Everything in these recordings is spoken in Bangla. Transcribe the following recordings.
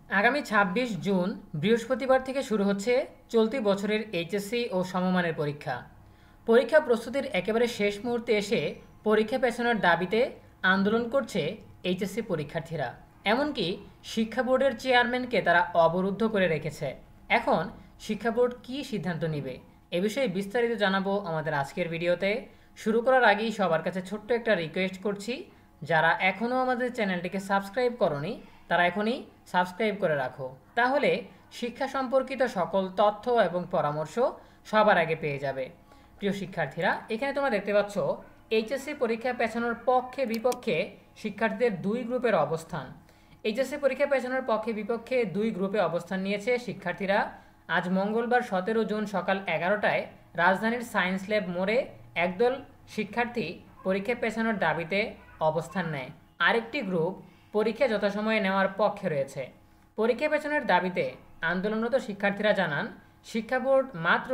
আগামী ২৬ জুন বৃহস্পতিবার থেকে শুরু হচ্ছে চলতি বছরের এইচএসসি ও সমমানের পরীক্ষা। পরীক্ষা প্রস্তুতির একেবারে শেষ মুহূর্তে এসে পরীক্ষা পেছানোর দাবিতে আন্দোলন করছে এইচএসসি পরীক্ষার্থীরা। এমনকি শিক্ষা বোর্ডের চেয়ারম্যানকে তারা অবরুদ্ধ করে রেখেছে। এখন শিক্ষা বোর্ড কী সিদ্ধান্ত নেবে এ বিষয়ে বিস্তারিত জানাবো আমাদের আজকের ভিডিওতে। শুরু করার আগেই সবার কাছে ছোট্ট একটা রিকোয়েস্ট করছি, যারা এখনও আমাদের চ্যানেলটিকে সাবস্ক্রাইব করনি তারা এখনই সাবস্ক্রাইব করে রাখো, তাহলে শিক্ষা সম্পর্কিত সকল তথ্য এবং পরামর্শ সবার আগে পেয়ে যাবে। প্রিয় শিক্ষার্থীরা, এখানে তোমরা দেখতে পাচ্ছ এইচএসসি পরীক্ষা পেছানোর পক্ষে বিপক্ষে শিক্ষার্থীদের দুই গ্রুপের অবস্থান। এইচএসসি পরীক্ষা পেছানোর পক্ষে বিপক্ষে দুই গ্রুপে অবস্থান নিয়েছে শিক্ষার্থীরা। আজ মঙ্গলবার ১৭ জুন সকাল ১১টায় রাজধানীর সায়েন্স ল্যাব মোড়ে একদল শিক্ষার্থী পরীক্ষা পেছানোর দাবিতে অবস্থান নেয়। আরেকটি গ্রুপ পরীক্ষা যথাসময়ে নেওয়ার পক্ষে রয়েছে। পরীক্ষা পেছনের দাবিতে আন্দোলনরত শিক্ষার্থীরা জানান, শিক্ষা বোর্ড মাত্র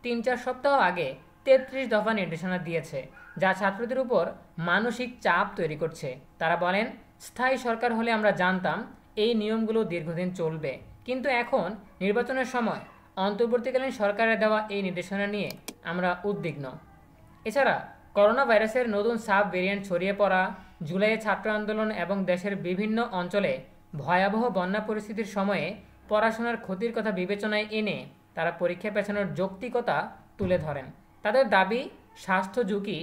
৩-৪ সপ্তাহ আগে ৩৩ দফা নির্দেশনা দিয়েছে, যা ছাত্রদের উপর মানসিক চাপ তৈরি করছে। তারা বলেন, স্থায়ী সরকার হলে আমরা জানতাম এই নিয়মগুলো দীর্ঘদিন চলবে, কিন্তু এখন নির্বাচনের সময় অন্তর্বর্তীকালীন সরকারের দেওয়া এই নির্দেশনা নিয়ে আমরা উদ্বিগ্ন। এছাড়া করোনা ভাইরাসের নতুন সাব ভেরিয়েন্ট ছড়িয়ে পড়া, জুলাইয়ে ছাত্র আন্দোলন এবং দেশের বিভিন্ন অঞ্চলে ভয়াবহ বন্যা পরিস্থিতির সময়ে পড়াশোনার ক্ষতির কথা বিবেচনায় এনে তারা পরীক্ষা পেছানোর যৌক্তিকতা তুলে ধরেন। তাদের দাবি, স্বাস্থ্য ঝুঁকি,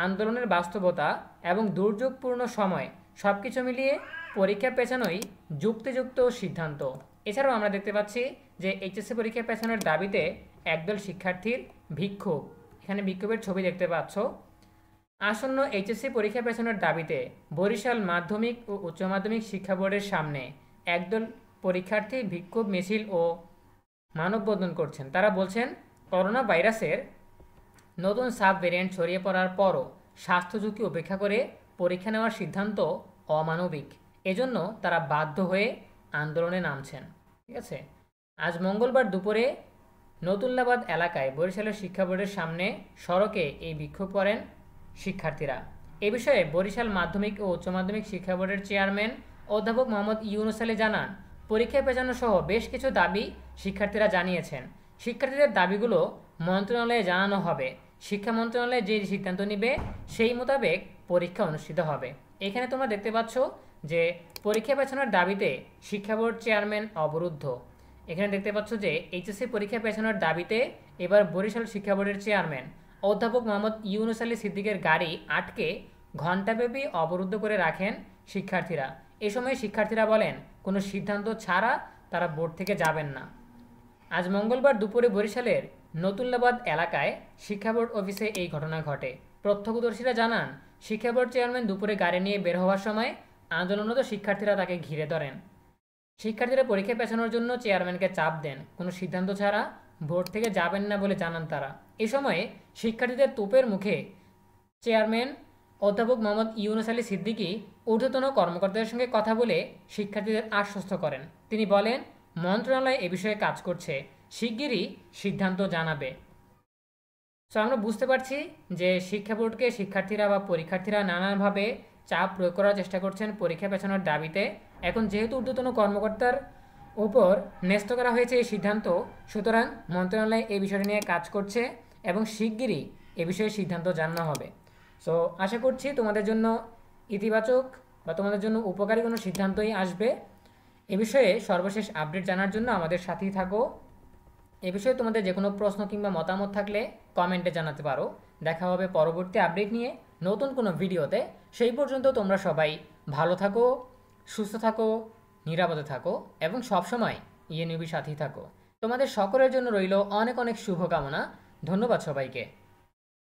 আন্দোলনের বাস্তবতা এবং দুর্যোগপূর্ণ সময় সবকিছু মিলিয়ে পরীক্ষা পেছানোই যুক্তিযুক্ত সিদ্ধান্ত। এছাড়াও আমরা দেখতে পাচ্ছি যে এইচএসসি পরীক্ষা পেছানোর দাবিতে একদল শিক্ষার্থীর বিক্ষোভ, এখানে বিক্ষোভের ছবি দেখতে পাচ্ছ। আসন্ন এইচএসসি পরীক্ষা পেছানোর দাবিতে বরিশাল মাধ্যমিক ও উচ্চ মাধ্যমিক শিক্ষা বোর্ডের সামনে একদল পরীক্ষার্থী বিক্ষোভ মিছিল ও মানববন্ধন করছেন। তারা বলছেন, করোনা ভাইরাসের নতুন সাব ভেরিয়েন্ট ছড়িয়ে পড়ার পরও স্বাস্থ্য ঝুঁকি উপেক্ষা করে পরীক্ষা নেওয়ার সিদ্ধান্ত অমানবিক। এজন্য তারা বাধ্য হয়ে আন্দোলনে নামছেন। ঠিক আছে, আজ মঙ্গলবার দুপুরে নতুল্লাবাদ এলাকায় বরিশালের শিক্ষা বোর্ডের সামনে সড়কে এই বিক্ষোভ করেন শিক্ষার্থীরা। এ বিষয়ে বরিশাল মাধ্যমিক ও উচ্চ মাধ্যমিক শিক্ষা বোর্ডের চেয়ারম্যান অধ্যাপক মোহাম্মদ ইউনুস আলী জানান, পরীক্ষা পেছানো সহ বেশ কিছু দাবি শিক্ষার্থীরা জানিয়েছেন। শিক্ষার্থীদের দাবিগুলো মন্ত্রণালয়ে জানানো হবে। শিক্ষা মন্ত্রণালয় যে সিদ্ধান্ত নেবে সেই মোতাবেক পরীক্ষা অনুষ্ঠিত হবে। এখানে তোমরা দেখতে পাচ্ছ যে পরীক্ষা পেছানোর দাবিতে শিক্ষা বোর্ড চেয়ারম্যান অবরুদ্ধ। এখানে দেখতে পাচ্ছ যে এইচএসসি পরীক্ষা পেছানোর দাবিতে এবার বরিশাল শিক্ষা বোর্ডের চেয়ারম্যান অধ্যাপক মোহাম্মদ ইউনুস আলী সিদ্দিকের গাড়ি আটকে ঘণ্টাব্যাপী অবরুদ্ধ করে রাখেন শিক্ষার্থীরা। এ সময় শিক্ষার্থীরা বলেন, কোনো সিদ্ধান্ত ছাড়া তারা বোর্ড থেকে যাবেন না। আজ মঙ্গলবার দুপুরে বরিশালের নতুল্লাবাদ এলাকায় শিক্ষা বোর্ড অফিসে এই ঘটনা ঘটে। প্রত্যক্ষদর্শীরা জানান, শিক্ষা বোর্ড চেয়ারম্যান দুপুরে গাড়ি নিয়ে বের হওয়ার সময় আন্দোলনরত শিক্ষার্থীরা তাকে ঘিরে ধরেন। শিক্ষার্থীরা পরীক্ষা পেছানোর জন্য চেয়ারম্যানকে চাপ দেন, কোনো সিদ্ধান্ত ছাড়া বোর্ড থেকে যাবেন না বলে জানান তারা। এ সময়ে শিক্ষার্থীদের তোপের মুখে চেয়ারম্যান অধ্যাপক মোহাম্মদ ইউনুস আলী সিদ্দিকী ঊর্ধ্বতন কর্মকর্তাদের সঙ্গে কথা বলে শিক্ষার্থীদের আশ্বস্ত করেন। তিনি বলেন, মন্ত্রণালয় এ বিষয়ে কাজ করছে, শিগগিরই সিদ্ধান্ত জানাবে। সো আমরা বুঝতে পারছি যে শিক্ষা বোর্ডকে শিক্ষার্থীরা বা পরীক্ষার্থীরা নানানভাবে চাপ প্রয়োগ করার চেষ্টা করছেন পরীক্ষা পেছানোর দাবিতে। এখন যেহেতু ঊর্ধ্বতন কর্মকর্তার উপর ন্যস্ত করা হয়েছে এই সিদ্ধান্ত, সুতরাং মন্ত্রণালয় এই বিষয়টি নিয়ে কাজ করছে এবং শিগগিরই এ বিষয়ে সিদ্ধান্ত জানানো হবে। সো আশা করছি তোমাদের জন্য ইতিবাচক বা তোমাদের জন্য উপকারী কোনো সিদ্ধান্তই আসবে। এ বিষয়ে সর্বশেষ আপডেট জানার জন্য আমাদের সাথেই থাকো। এ বিষয়ে তোমাদের যে কোনো প্রশ্ন কিংবা মতামত থাকলে কমেন্টে জানাতে পারো। দেখা হবে পরবর্তী আপডেট নিয়ে নতুন কোনো ভিডিওতে। সেই পর্যন্ত তোমরা সবাই ভালো থাকো, সুস্থ থাকো, নিরাপদে থাকো এবং সবসময় ইএনইউবির সাথেই থাকো। তোমাদের সকলের জন্য রইল অনেক অনেক শুভকামনা। ধন্যবাদ সবাইকে।